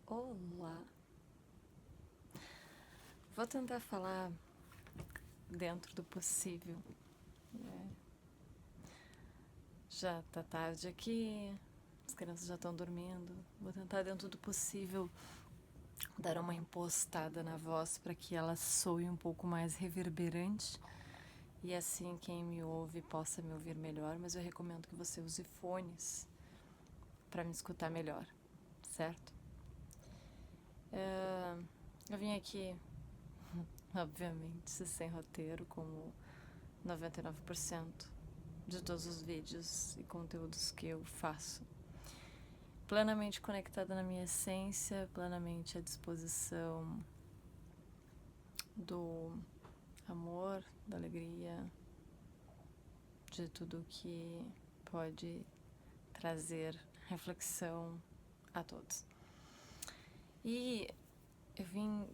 Olá! Vou tentar falar dentro do possível, né? Já tá tarde aqui, as crianças já estão dormindo. Vou tentar, dentro do possível, dar uma impostada na voz para que ela soe um pouco mais reverberante e assim quem me ouve possa me ouvir melhor. Mas eu recomendo que você use fones para me escutar melhor, certo? Eu vim aqui, obviamente, sem roteiro, como 99% de todos os vídeos e conteúdos que eu faço. Plenamente conectada na minha essência, plenamente à disposição do amor, da alegria, de tudo que pode trazer reflexão a todos. E eu vim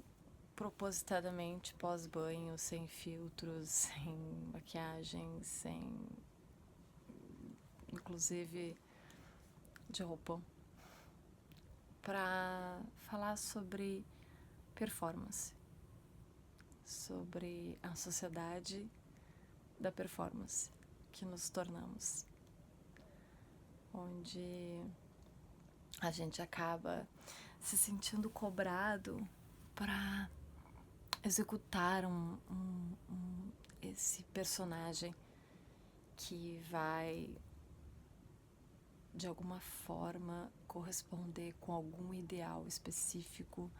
propositadamente pós-banho, sem filtros, sem maquiagem, sem, inclusive, de roupão, para falar sobre performance, sobre a sociedade da performance que nos tornamos, onde a gente acaba se sentindo cobrado para executar esse personagem que vai de alguma forma corresponder com algum ideal específico,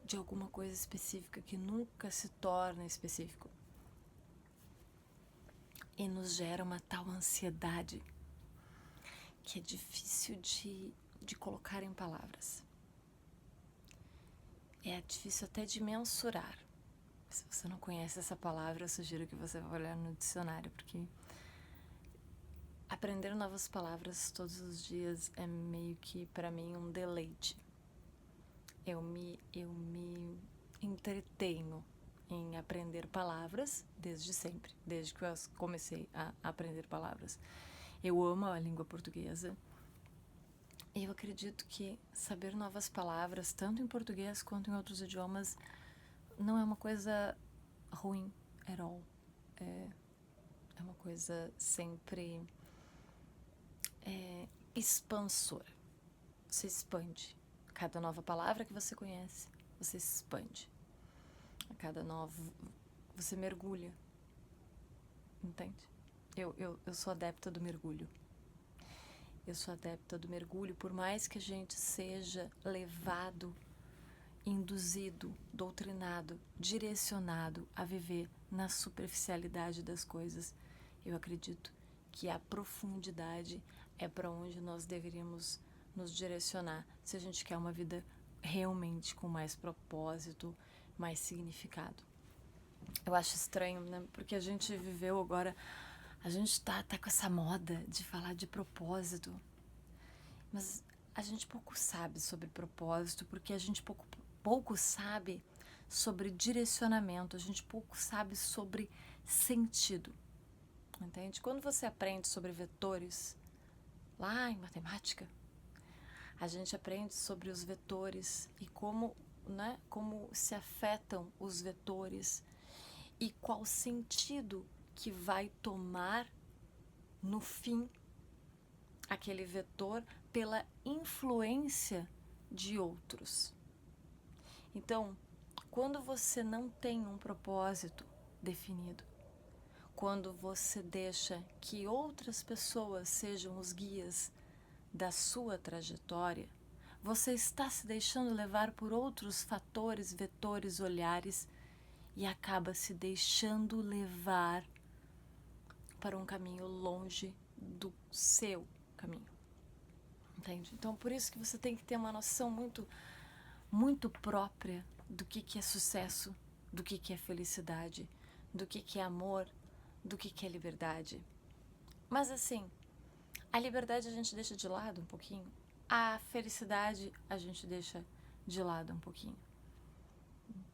de alguma coisa específica que nunca se torna específico. E nos gera uma tal ansiedade que é difícil de colocar em palavras. É difícil até de mensurar. Se você não conhece essa palavra, eu sugiro que você vá olhar no dicionário, porque aprender novas palavras todos os dias é meio que, para mim, um deleite. Eu me entretenho em aprender palavras desde sempre, desde que eu comecei a aprender palavras. Eu amo a língua portuguesa e eu acredito que saber novas palavras, tanto em português quanto em outros idiomas, não é uma coisa ruim at all. É uma coisa sempre expansora. Você expande. Cada nova palavra que você conhece, você expande. A cada novo, você mergulha. Entende? Eu sou adepta do mergulho. Eu sou adepta do mergulho, por mais que a gente seja levado, induzido, doutrinado, direcionado a viver na superficialidade das coisas. Eu acredito que a profundidade é para onde nós deveríamos nos direcionar se a gente quer uma vida realmente com mais propósito, mais significado. Eu acho estranho, né? Porque a gente viveu agora, a gente tá com essa moda de falar de propósito, mas a gente pouco sabe sobre propósito, porque a gente pouco sabe sobre direcionamento, a gente pouco sabe sobre sentido, entende? Quando você aprende sobre vetores, lá em matemática, a gente aprende sobre os vetores e como, né, como se afetam os vetores e qual sentido que vai tomar no fim aquele vetor pela influência de outros. Então, quando você não tem um propósito definido, quando você deixa que outras pessoas sejam os guias da sua trajetória, você está se deixando levar por outros fatores, vetores, olhares e acaba se deixando levar para um caminho longe do seu caminho. Entende? Então, por isso que você tem que ter uma noção muito própria do que é sucesso, do que é felicidade, do que é amor, do que é liberdade. Mas assim, a liberdade a gente deixa de lado um pouquinho, a felicidade a gente deixa de lado um pouquinho.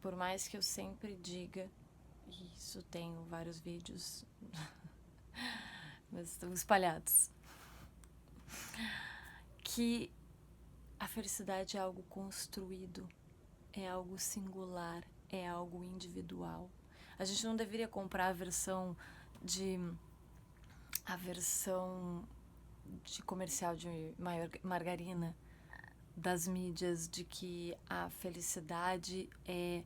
Por mais que eu sempre diga, e isso tenho vários vídeos, mas estão espalhados, que A felicidade é algo construído, é algo singular, é algo individual. A gente não deveria comprar a versão de comercial de margarina das mídias de que a felicidade é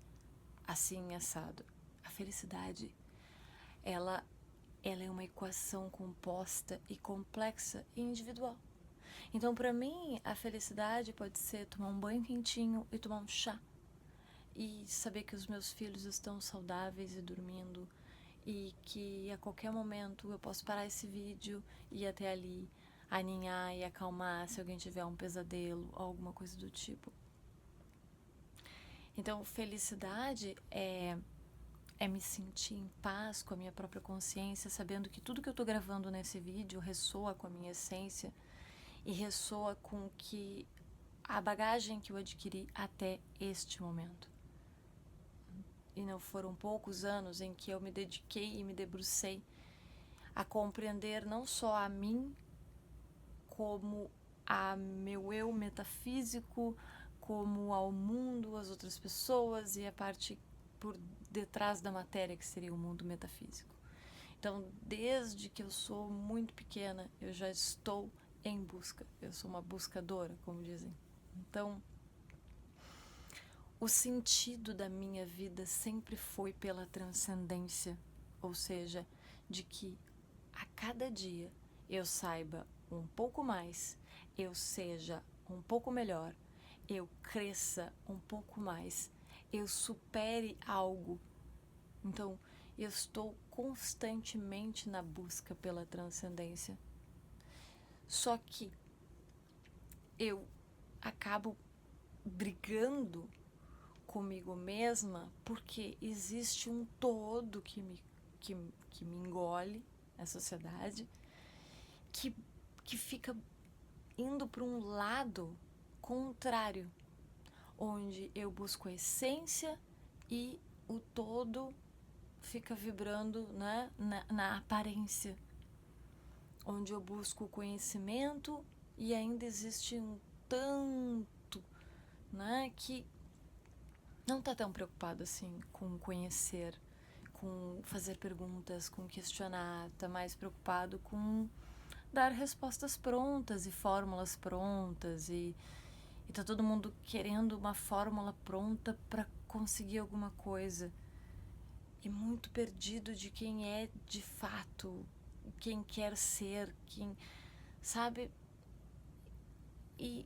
assim assado. A felicidade, ela é uma equação composta e complexa e individual. Então, para mim, a felicidade pode ser tomar um banho quentinho e tomar um chá. E saber que os meus filhos estão saudáveis e dormindo. E que a qualquer momento eu posso parar esse vídeo e ir até ali, aninhar e acalmar se alguém tiver um pesadelo ou alguma coisa do tipo. Então, felicidade é me sentir em paz com a minha própria consciência, sabendo que tudo que eu estou gravando nesse vídeo ressoa com a minha essência e ressoa com que a bagagem que eu adquiri até este momento. E não foram poucos anos em que eu me dediquei e me debrucei a compreender não só a mim como a meu eu metafísico, como ao mundo, as outras pessoas e a parte por detrás da matéria que seria o mundo metafísico. Então, desde que eu sou muito pequena, eu já estou em busca. Eu sou uma buscadora, como dizem. Então, o sentido da minha vida sempre foi pela transcendência, ou seja, de que a cada dia eu saiba um pouco mais, eu seja um pouco melhor, eu cresça um pouco mais, eu supere algo. Então, eu estou constantemente na busca pela transcendência. Só que eu acabo brigando comigo mesma porque existe um todo que me engole, a sociedade, que fica indo para um lado contrário, onde eu busco a essência e o todo fica vibrando, né, na aparência, onde eu busco o conhecimento e ainda existe um tanto, né, que não está tão preocupado assim com conhecer, com fazer perguntas, com questionar, está mais preocupado com dar respostas prontas e fórmulas prontas e tá todo mundo querendo uma fórmula pronta para conseguir alguma coisa e muito perdido de quem é de fato, quem quer ser, quem sabe. E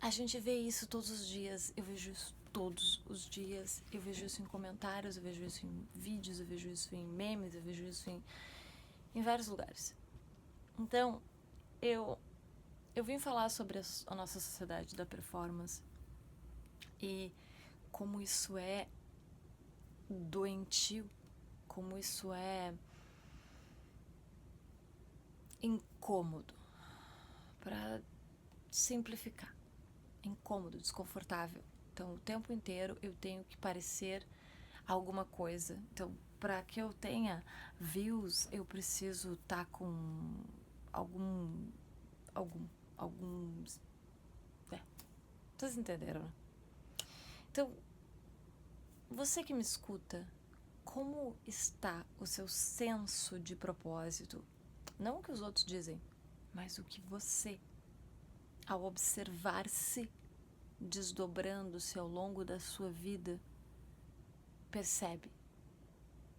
a gente vê isso todos os dias, eu vejo isso todos os dias, eu vejo isso em comentários, eu vejo isso em vídeos, eu vejo isso em memes, eu vejo isso em vários lugares. Então, eu vim falar sobre a nossa sociedade da performance e como isso é doentio, como isso é incômodo, para simplificar, incômodo, desconfortável. Então, o tempo inteiro eu tenho que parecer alguma coisa. Então, para que eu tenha views, eu preciso estar com alguns... Vocês entenderam, né? Então, você que me escuta, como está o seu senso de propósito? Não o que os outros dizem, mas o que você, ao observar-se desdobrando-se ao longo da sua vida, percebe.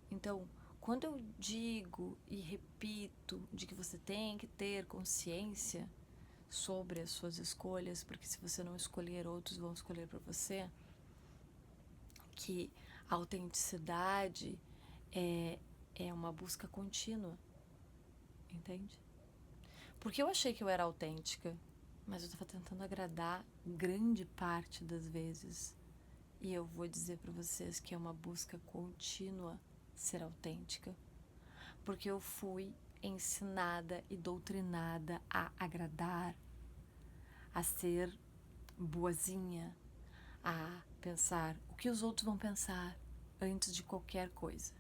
Então, quando eu digo e repito de que você tem que ter consciência sobre as suas escolhas, porque se você não escolher, outros vão escolher para você, que a autenticidade é uma busca contínua, entende? Porque eu achei que eu era autêntica, mas eu estava tentando agradar grande parte das vezes. E eu vou dizer para vocês que é uma busca contínua ser autêntica, porque eu fui ensinada e doutrinada a agradar, a ser boazinha, a pensar o que os outros vão pensar antes de qualquer coisa.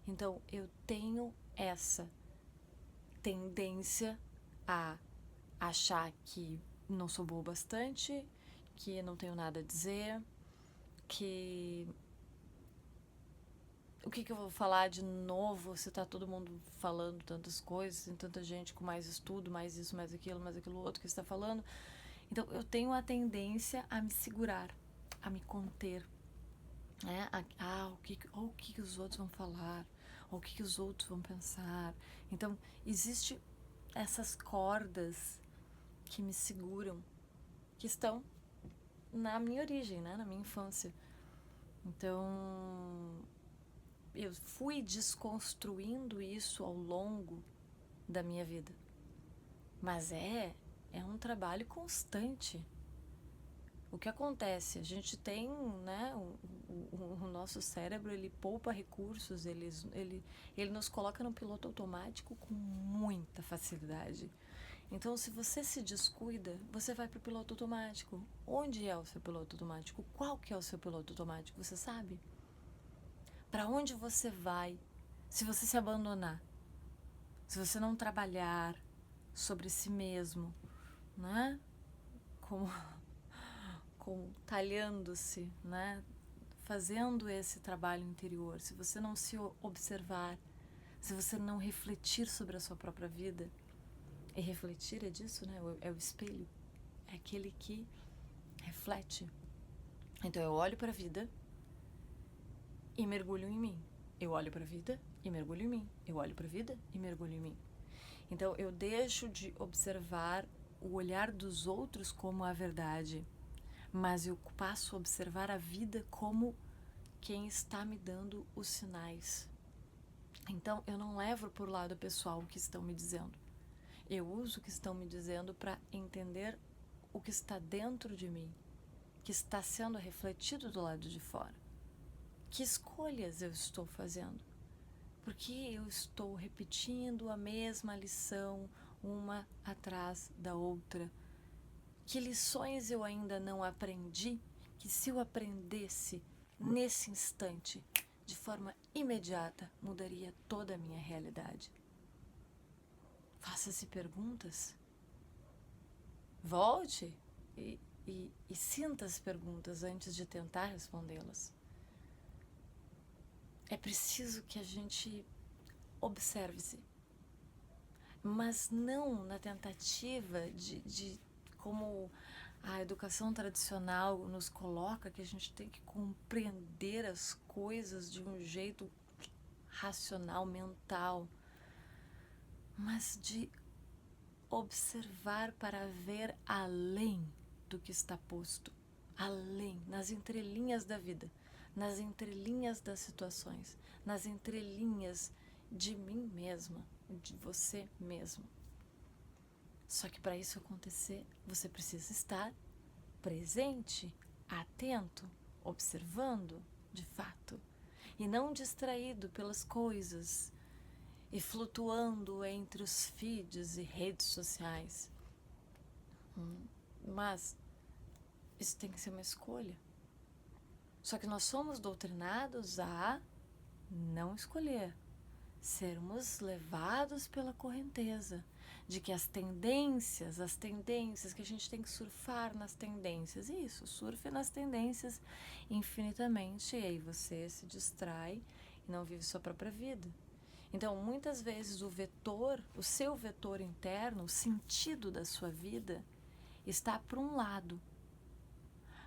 Então, eu tenho essa tendência a achar que não sou boa o bastante, que não tenho nada a dizer, que o que eu vou falar de novo se tá todo mundo falando tantas coisas, tem tanta gente com mais estudo, mais isso, mais aquilo outro que está falando. Então eu tenho a tendência a me segurar, a me conter, né? O que os outros vão falar, ou o que os outros vão pensar. Então existe essas cordas que me seguram, que estão na minha origem, né? Na minha infância. Então eu fui desconstruindo isso ao longo da minha vida. Mas é um trabalho constante. O que acontece? A gente tem, né, o nosso cérebro, ele poupa recursos, ele nos coloca no piloto automático com muita facilidade. Então, se você se descuida, você vai para o piloto automático. Onde é o seu piloto automático? Qual que é o seu piloto automático? Você sabe? Para onde você vai se você se abandonar? Se você não trabalhar sobre si mesmo, né? Como talhando-se, né? Fazendo esse trabalho interior. Se você não se observar, se você não refletir sobre a sua própria vida, e refletir é disso, né? É o espelho, é aquele que reflete. Então eu olho para a vida e mergulho em mim. Eu olho para a vida e mergulho em mim. Eu olho para a vida e mergulho em mim. Então eu deixo de observar o olhar dos outros como a verdade, mas eu passo a observar a vida como quem está me dando os sinais. Então eu não levo por lado pessoal o que estão me dizendo. Eu uso o que estão me dizendo para entender o que está dentro de mim, que está sendo refletido do lado de fora. Que escolhas eu estou fazendo? Por que eu estou repetindo a mesma lição uma atrás da outra? Que lições eu ainda não aprendi que, se eu aprendesse nesse instante, de forma imediata, mudaria toda a minha realidade? Faça-se perguntas. Volte e sinta as perguntas antes de tentar respondê-las. É preciso que a gente observe-se, mas não na tentativa de como a educação tradicional nos coloca, que a gente tem que compreender as coisas de um jeito racional, mental, mas de observar para ver além do que está posto, além, nas entrelinhas da vida, nas entrelinhas das situações, nas entrelinhas de mim mesma, de você mesmo. Só que para isso acontecer, você precisa estar presente, atento, observando de fato, e não distraído pelas coisas e flutuando entre os feeds e redes sociais. Mas isso tem que ser uma escolha. Só que nós somos doutrinados a não escolher, sermos levados pela correnteza de que as tendências que a gente tem que surfar nas tendências, isso, surfe nas tendências infinitamente, e aí você se distrai e não vive sua própria vida. Então, muitas vezes o seu vetor interno, o sentido da sua vida está para um lado,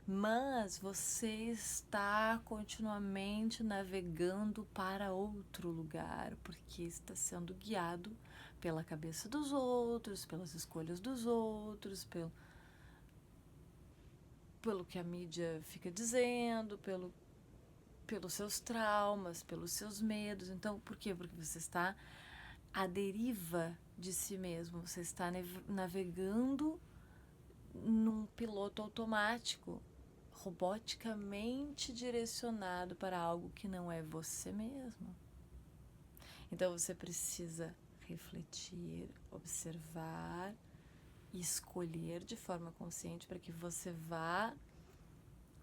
mas você está continuamente navegando para outro lugar, porque está sendo guiado pela cabeça dos outros, pelas escolhas dos outros, pelo que a mídia fica dizendo, pelos seus traumas, pelos seus medos. Então, por quê? Porque você está à deriva de si mesmo, você está navegando num piloto automático, roboticamente direcionado para algo que não é você mesmo. Então você precisa refletir, observar e escolher de forma consciente para que você vá...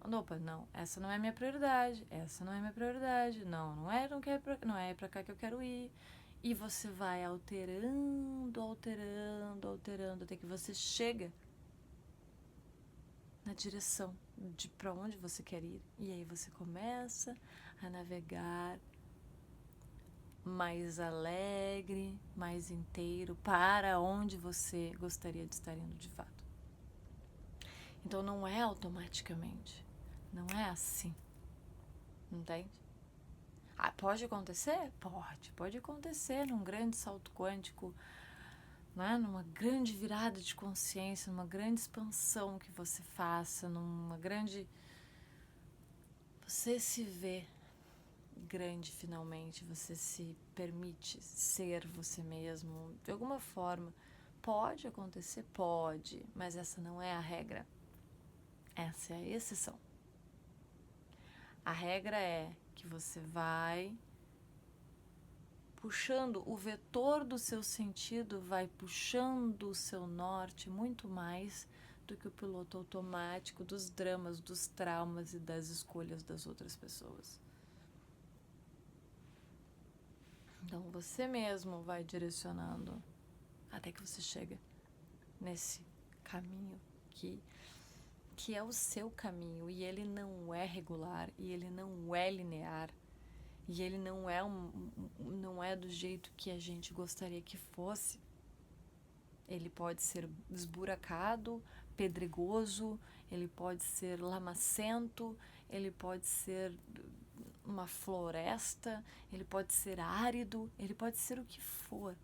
Opa, não, essa não é minha prioridade, não é para cá que eu quero ir. E você vai alterando, até que você chega na direção de para onde você quer ir. E aí você começa a navegar mais alegre, mais inteiro, para onde você gostaria de estar indo de fato. Então não é automaticamente, não é assim, entende? Ah, pode acontecer? Pode acontecer num grande salto quântico, né? Numa grande virada de consciência, numa grande expansão que você faça, numa grande... Você se vê grande finalmente, você se permite ser você mesmo, de alguma forma. Pode acontecer? Pode, mas essa não é a regra. Essa é a exceção. A regra é que você vai puxando o vetor do seu sentido, vai puxando o seu norte muito mais do que o piloto automático dos dramas, dos traumas e das escolhas das outras pessoas. Então você mesmo vai direcionando até que você chega nesse caminho que é o seu caminho, e ele não é regular, e ele não é linear, e ele não é do jeito que a gente gostaria que fosse. Ele pode ser esburacado, pedregoso, ele pode ser lamacento, ele pode ser uma floresta, ele pode ser árido, ele pode ser o que for.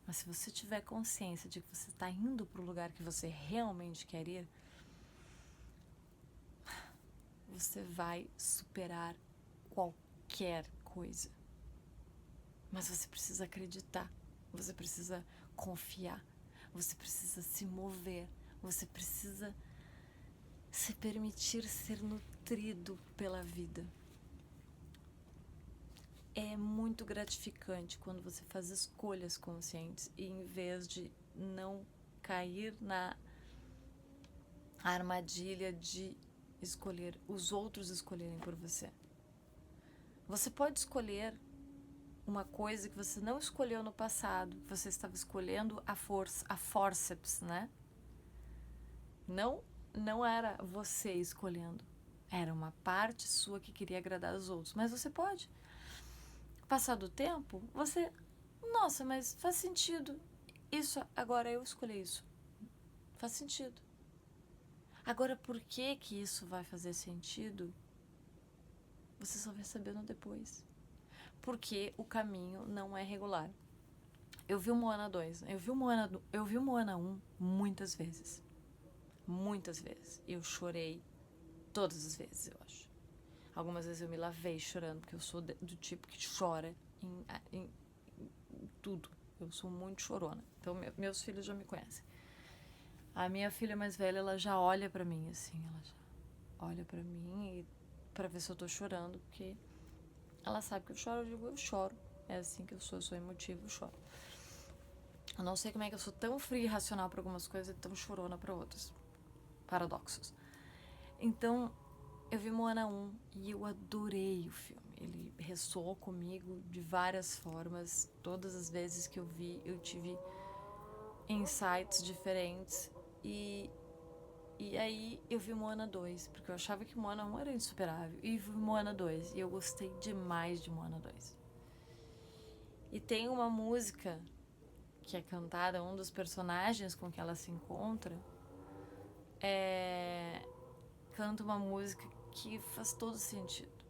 Mas se você tiver consciência de que você está indo para o lugar que você realmente quer ir, você vai superar qualquer coisa. Mas você precisa acreditar, você precisa confiar, você precisa se mover, você precisa se permitir ser nutrido pela vida. É muito gratificante quando você faz escolhas conscientes e em vez de não cair na armadilha de escolher os outros escolherem por você. Você pode escolher uma coisa que você não escolheu no passado, você estava escolhendo a forceps, né? Não era você escolhendo, era uma parte sua que queria agradar os outros, mas você pode. Passado o tempo, você, nossa, mas faz sentido isso, agora eu escolhi isso, faz sentido. Agora, por que que isso vai fazer sentido? Você só vai sabendo depois. Porque o caminho não é regular. Eu vi o Moana 2, eu vi o Moana 1 muitas vezes. Muitas vezes. Eu chorei todas as vezes, eu acho. Algumas vezes eu me lavei chorando, porque eu sou do tipo que chora em tudo. Eu sou muito chorona. Então, meus filhos já me conhecem. A minha filha mais velha, ela já olha pra mim, assim. Ela já olha pra mim e pra ver se eu tô chorando, porque ela sabe que eu choro. Eu digo, eu choro. É assim que eu sou emotiva, eu choro. Eu não sei como é que eu sou tão fria e racional pra algumas coisas e tão chorona pra outras. Paradoxos. Então, eu vi Moana 1 e eu adorei o filme. Ele ressoou comigo de várias formas. Todas as vezes que eu vi, eu tive insights diferentes. E aí eu vi Moana 2, porque eu achava que Moana 1 era insuperável. E vi Moana 2, e eu gostei demais de Moana 2. E tem uma música que é cantada, um dos personagens com que ela se encontra, canta uma música que faz todo sentido.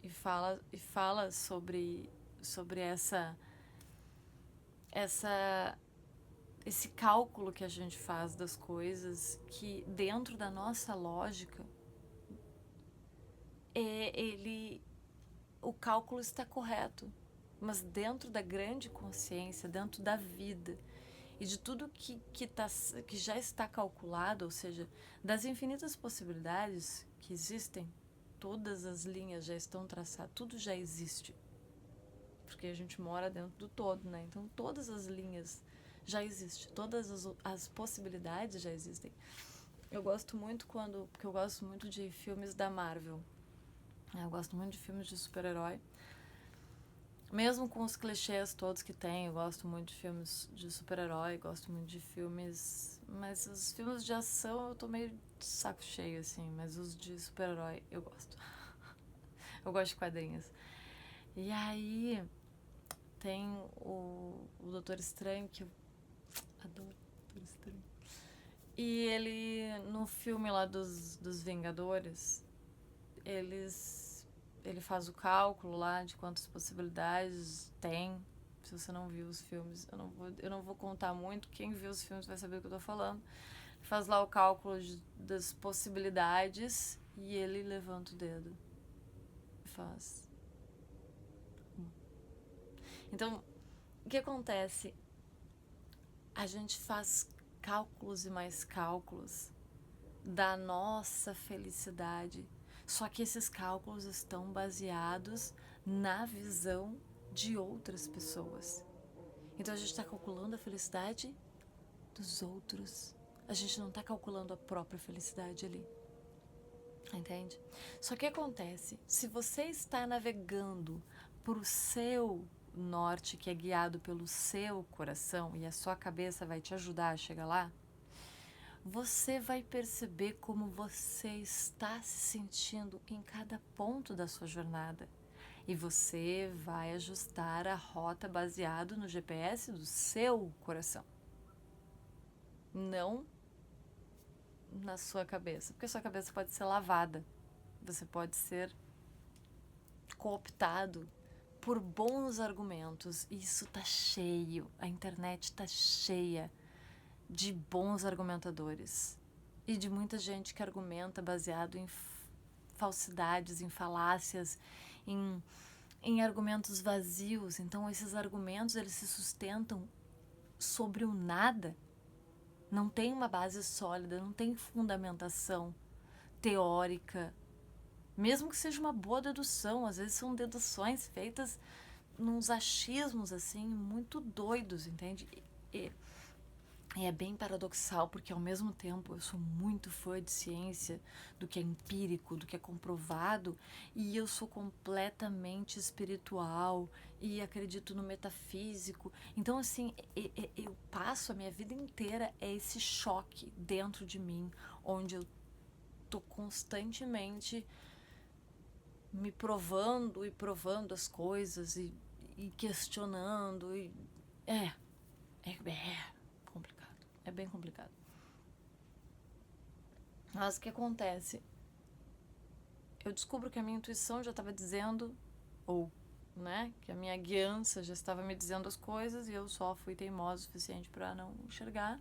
E fala sobre esse cálculo que a gente faz das coisas, que dentro da nossa lógica, o cálculo está correto, mas dentro da grande consciência, dentro da vida e de tudo que já está calculado, ou seja, das infinitas possibilidades que existem, todas as linhas já estão traçadas, tudo já existe, porque a gente mora dentro do todo, né? Então todas as linhas já existem, todas as possibilidades já existem. Eu gosto muito porque eu gosto muito de filmes da Marvel. Eu gosto muito de filmes de super-herói. Mesmo com os clichês todos que tem, eu gosto muito de filmes de super-herói, gosto muito de filmes... Mas os filmes de ação eu tô meio de saco cheio, assim. Mas os de super-herói eu gosto. Eu gosto de quadrinhos. E aí tem o Doutor Estranho, que eu adoro o Doutor Estranho. E ele, no filme lá dos Vingadores, ele faz o cálculo lá de quantas possibilidades tem. Se você não viu os filmes, eu não vou contar muito. Quem viu os filmes vai saber o que eu tô falando. Faz lá o cálculo das possibilidades e ele levanta o dedo e faz. Então, o que acontece? A gente faz cálculos e mais cálculos da nossa felicidade. Só que esses cálculos estão baseados na visão de outras pessoas. Então a gente está calculando a felicidade dos outros. A gente não está calculando a própria felicidade ali. Entende? Só que acontece, se você está navegando para o seu norte, que é guiado pelo seu coração, e a sua cabeça vai te ajudar a chegar lá, você vai perceber como você está se sentindo em cada ponto da sua jornada. E você vai ajustar a rota baseado no GPS do seu coração. Não na sua cabeça. Porque a sua cabeça pode ser lavada. Você pode ser cooptado por bons argumentos. E isso tá cheio. A internet tá cheia de bons argumentadores e de muita gente que argumenta baseado em falsidades, em falácias, em argumentos vazios. Então esses argumentos eles se sustentam sobre o nada, não tem uma base sólida, não tem fundamentação teórica, mesmo que seja uma boa dedução. Às vezes são deduções feitas nos achismos assim muito doidos, entende? E é bem paradoxal, porque ao mesmo tempo eu sou muito fã de ciência, do que é empírico, do que é comprovado, e eu sou completamente espiritual e acredito no metafísico. Então, assim, eu passo a minha vida inteira esse choque dentro de mim, onde eu tô constantemente me provando e provando as coisas e questionando. É complicado. É bem complicado. Mas o que acontece? Eu descubro que a minha intuição já estava dizendo, ou, né, que a minha guiança já estava me dizendo as coisas e eu só fui teimosa o suficiente para não enxergar.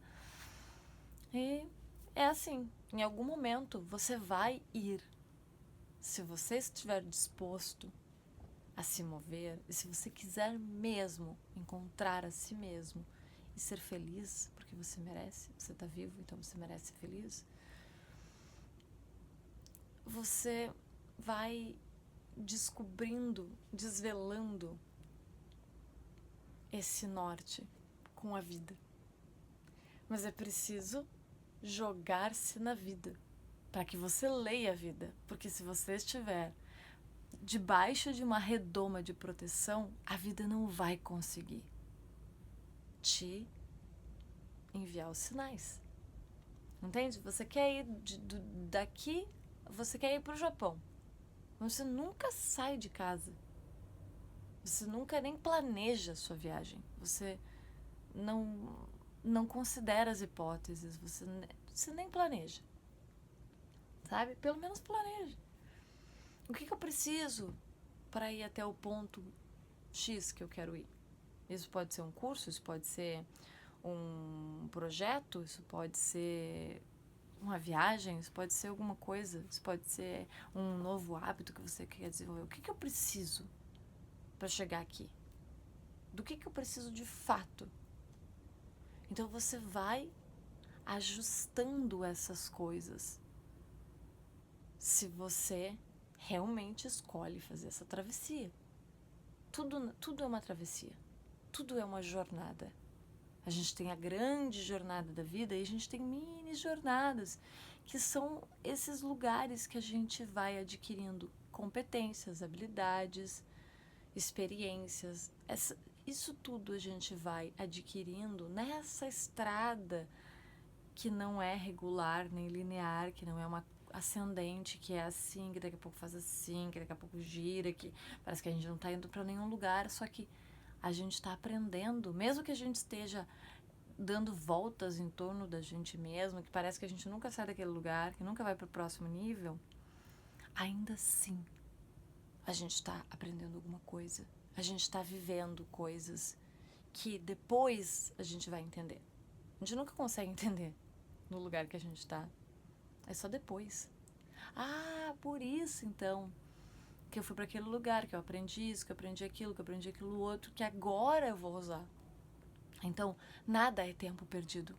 E é assim, em algum momento você vai ir. Se você estiver disposto a se mover e se você quiser mesmo encontrar a si mesmo e ser feliz, porque você merece, você está vivo, então você merece ser feliz, você vai descobrindo, desvelando esse norte com a vida. Mas é preciso jogar-se na vida para que você leia a vida, porque se você estiver debaixo de uma redoma de proteção, a vida não vai conseguir te enviar os sinais. Entende? Você quer ir daqui, você quer ir para o Japão. Você nunca sai de casa. Você nunca nem planeja a sua viagem. Você não considera as hipóteses. Você nem planeja. Sabe? Pelo menos planeja. O que eu preciso para ir até o ponto X que eu quero ir? Isso pode ser um curso, isso pode ser um projeto, isso pode ser uma viagem, isso pode ser alguma coisa, isso pode ser um novo hábito que você quer desenvolver. O que eu preciso para chegar aqui? Do que eu preciso de fato? Então você vai ajustando essas coisas se você realmente escolhe fazer essa travessia. Tudo é uma travessia. Tudo é uma jornada. A gente tem a grande jornada da vida e a gente tem mini jornadas, que são esses lugares que a gente vai adquirindo competências, habilidades experiências. Isso tudo a gente vai adquirindo nessa estrada que não é regular nem linear, que não é uma ascendente, que é assim, que daqui a pouco faz assim, que daqui a pouco gira, que parece que a gente não tá indo para nenhum lugar, só que a gente está aprendendo, mesmo que a gente esteja dando voltas em torno da gente mesmo, que parece que a gente nunca sai daquele lugar, que nunca vai para o próximo nível, ainda assim a gente está aprendendo alguma coisa, a gente está vivendo coisas que depois a gente vai entender. A gente nunca consegue entender no lugar que a gente está, é só depois. Ah, por isso então que eu fui para aquele lugar, que eu aprendi isso, que eu aprendi aquilo, que eu aprendi aquilo outro, que agora eu vou usar. Então, nada é tempo perdido.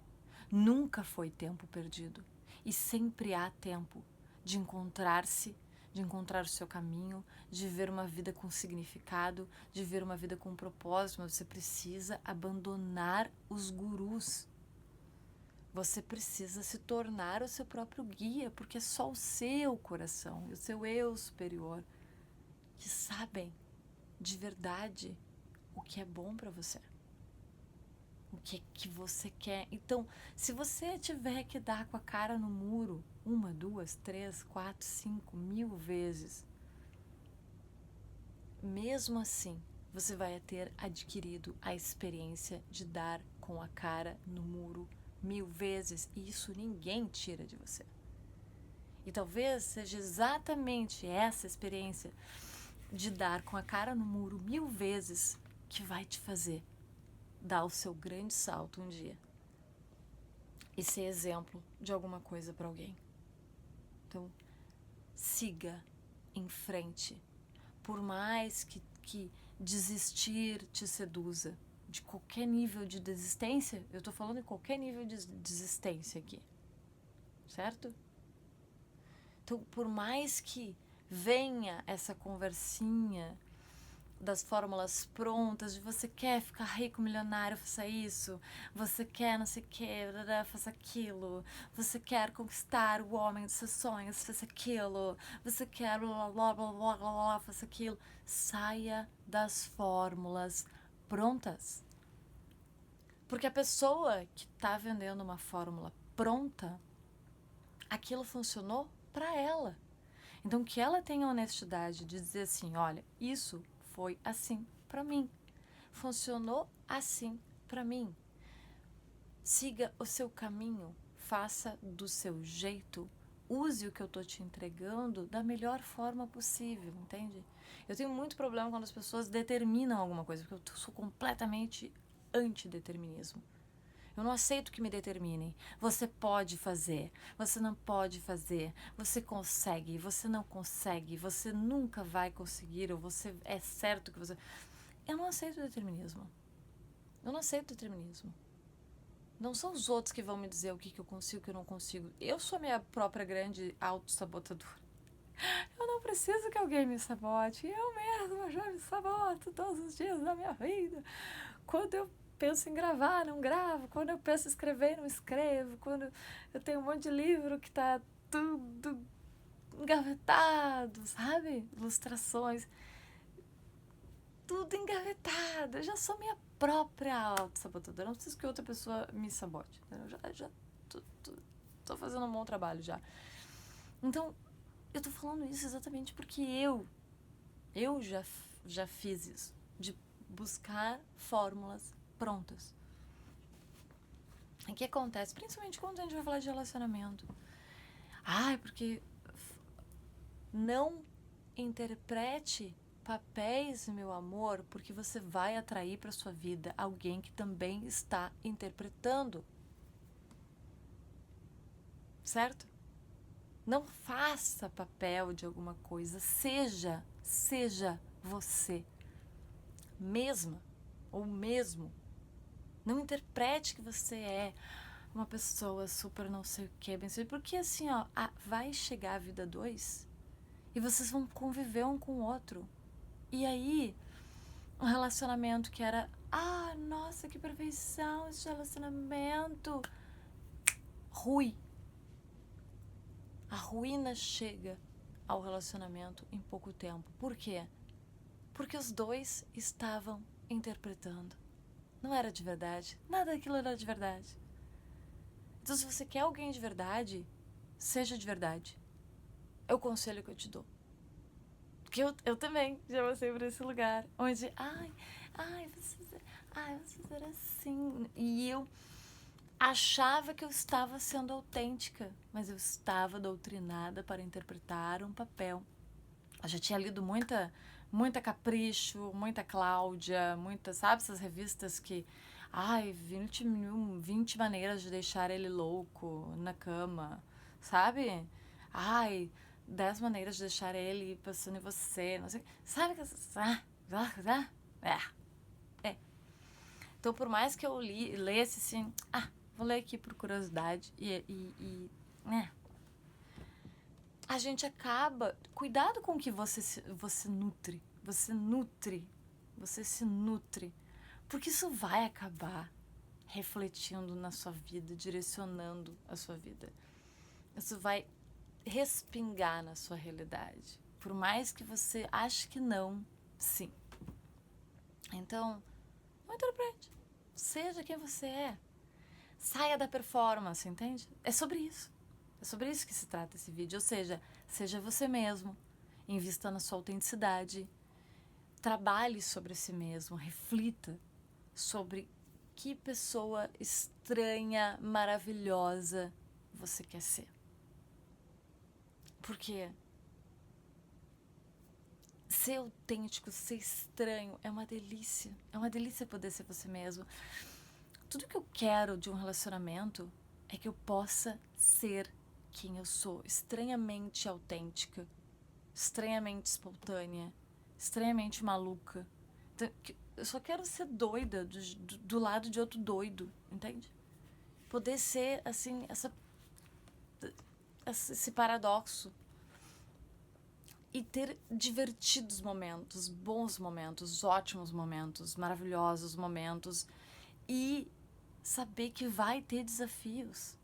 Nunca foi tempo perdido. E sempre há tempo de encontrar-se, de encontrar o seu caminho, de viver uma vida com significado, de viver uma vida com propósito. Mas você precisa abandonar os gurus. Você precisa se tornar o seu próprio guia, porque é só o seu coração e o seu eu superior que sabem de verdade o que é bom para você. O que você quer. Então, se você tiver que dar com a cara no muro 1, 2, 3, 4, 5 mil vezes, mesmo assim, você vai ter adquirido a experiência de dar com a cara no muro 1000 vezes, e isso ninguém tira de você. E talvez seja exatamente essa experiência de dar com a cara no muro 1000 vezes que vai te fazer dar o seu grande salto um dia e ser exemplo de alguma coisa para alguém. Então, siga em frente. Por mais que desistir te seduza, de qualquer nível de desistência, eu tô falando em qualquer nível de desistência aqui, certo? Então, por mais que venha essa conversinha das fórmulas prontas, de você quer ficar rico, milionário, faça isso, você quer não sei o que, faça aquilo, você quer conquistar o homem dos seus sonhos, faça aquilo, você quer blá blá blá blá blá blá, faça aquilo. Saia das fórmulas prontas. Porque a pessoa que está vendendo uma fórmula pronta, aquilo funcionou para ela. Então, que ela tenha a honestidade de dizer assim, olha, isso foi assim para mim. Funcionou assim para mim. Siga o seu caminho, faça do seu jeito, use o que eu tô te entregando da melhor forma possível, entende? Eu tenho muito problema quando as pessoas determinam alguma coisa, porque eu sou completamente anti-determinismo. Eu não aceito que me determinem. Você pode fazer, você não pode fazer, você consegue, você não consegue, você nunca vai conseguir, ou você é certo que você... Eu não aceito determinismo. Eu não aceito determinismo. Não são os outros que vão me dizer o que eu consigo, o que eu não consigo. Eu sou a minha própria grande autossabotadora. Eu não preciso que alguém me sabote. Eu mesma já me saboto todos os dias da minha vida. Quando eu penso em gravar, não gravo. Quando eu penso em escrever, não escrevo. Quando eu tenho um monte de livro que tá tudo engavetado, sabe? Ilustrações. Tudo engavetado. Eu já sou minha própria autossabotadora. Não preciso que outra pessoa me sabote. Eu já tô fazendo um bom trabalho já. Então, eu tô falando isso exatamente porque eu já fiz isso. De buscar fórmulas prontas. O que acontece? Principalmente quando a gente vai falar de relacionamento. Ai, porque não interprete papéis, meu amor, porque você vai atrair para sua vida alguém que também está interpretando. Certo? Não faça papel de alguma coisa, seja você mesma ou mesmo. Não interprete que você é uma pessoa super não sei o que, bem sei, porque assim, ó, vai chegar a vida 2 e vocês vão conviver um com o outro. E aí, um relacionamento que era, nossa, que perfeição esse relacionamento, ruim. A ruína chega ao relacionamento em pouco tempo. Por quê? Porque os dois estavam interpretando. Não era de verdade. Nada daquilo era de verdade. Então, se você quer alguém de verdade, seja de verdade. É o conselho que eu te dou. Porque eu também já passei por esse lugar. Onde, vocês eram assim. E eu achava que eu estava sendo autêntica. Mas eu estava doutrinada para interpretar um papel. Eu já tinha lido muita Capricho, muita Cláudia, sabe, essas revistas que... 20 maneiras de deixar ele louco na cama, sabe? 10 maneiras de deixar ele pensando em você, não sei... Sabe que... É. Então, por mais que eu lesse assim... vou ler aqui por curiosidade a gente acaba... Cuidado com o que você nutre. Você se nutre. Porque isso vai acabar refletindo na sua vida, direcionando a sua vida. Isso vai respingar na sua realidade. Por mais que você ache que não, sim. Então, não interprete. Seja quem você é. Saia da performance, entende? É sobre isso. É sobre isso que se trata esse vídeo. Ou seja, seja você mesmo. Invista na sua autenticidade. Trabalhe sobre si mesmo. Reflita sobre que pessoa estranha, maravilhosa você quer ser. Porque ser autêntico, ser estranho é uma delícia. É uma delícia poder ser você mesmo. Tudo que eu quero de um relacionamento é que eu possa ser quem eu sou. Estranhamente autêntica, estranhamente espontânea, estranhamente maluca. Então, eu só quero ser doida do lado de outro doido, entende? Poder ser, assim, esse paradoxo. E ter divertidos momentos, bons momentos, ótimos momentos, maravilhosos momentos. E saber que vai ter desafios.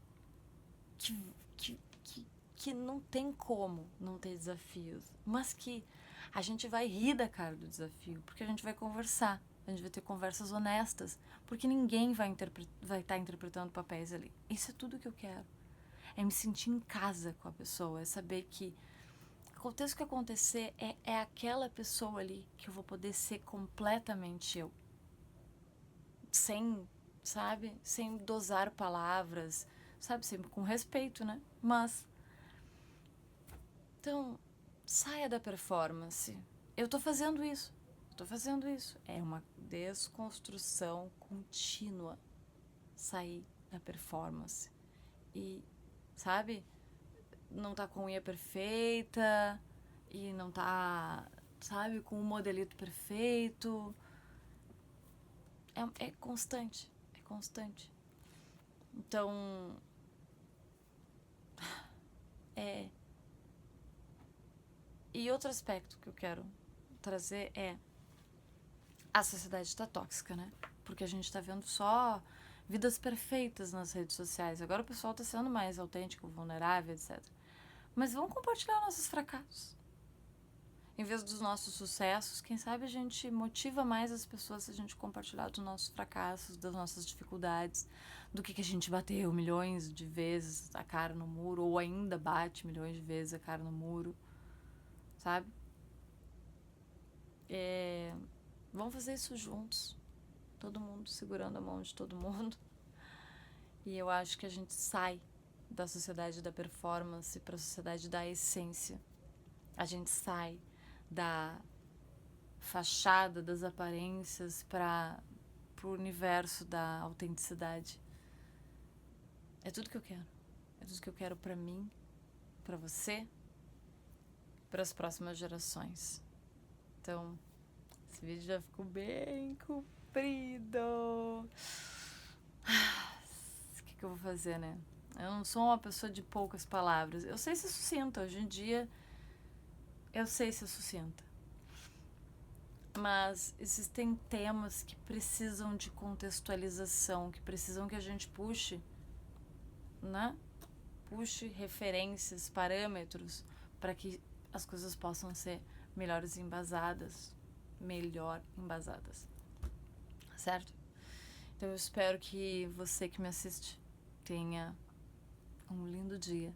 Que não tem como não ter desafios. Mas que a gente vai rir da cara do desafio, porque a gente vai conversar. A gente vai ter conversas honestas, porque ninguém vai estar interpretando papéis ali. Isso é tudo que eu quero. É me sentir em casa com a pessoa, é saber que aconteça o que acontecer, é aquela pessoa ali que eu vou poder ser completamente eu. Sem, sabe? Sem dosar palavras, sabe? Sempre com respeito, né? Mas... Então, saia da performance. Eu tô fazendo isso. É uma desconstrução contínua. Sair da performance. E, sabe? Não tá com a unha perfeita. E não tá, sabe, com o modelito perfeito. É constante. É constante. Então... E outro aspecto que eu quero trazer é... A sociedade está tóxica, né? Porque a gente tá vendo só vidas perfeitas nas redes sociais. Agora o pessoal tá sendo mais autêntico, vulnerável, etc. Mas vamos compartilhar nossos fracassos. Em vez dos nossos sucessos, quem sabe a gente motiva mais as pessoas se a gente compartilhar dos nossos fracassos, das nossas dificuldades, do que a gente bateu milhões de vezes a cara no muro, ou ainda bate milhões de vezes a cara no muro, sabe? Vamos fazer isso juntos. Todo mundo segurando a mão de todo mundo. E eu acho que a gente sai da sociedade da performance para a sociedade da essência. A gente sai da fachada, das aparências para o universo da autenticidade. É tudo que eu quero. É tudo que eu quero para mim, para você, para as próximas gerações. Então, esse vídeo já ficou bem comprido. O que eu vou fazer, né? Eu não sou uma pessoa de poucas palavras. Eu sei ser sucinta. Hoje em dia, eu sei ser sucinta. Mas existem temas que precisam de contextualização, que precisam que a gente puxe, né? Puxe referências, parâmetros, para que as coisas possam ser melhores embasadas. melhor embasadas, certo? Então eu espero que você que me assiste tenha um lindo dia,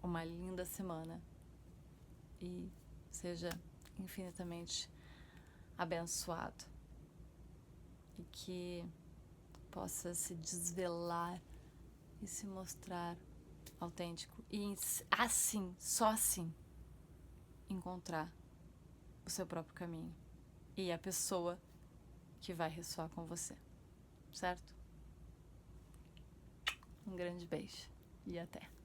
uma linda semana e seja infinitamente abençoado e que possa se desvelar e se mostrar autêntico e assim, só assim, encontrar o seu próprio caminho e a pessoa que vai ressoar com você, certo? Um grande beijo e até!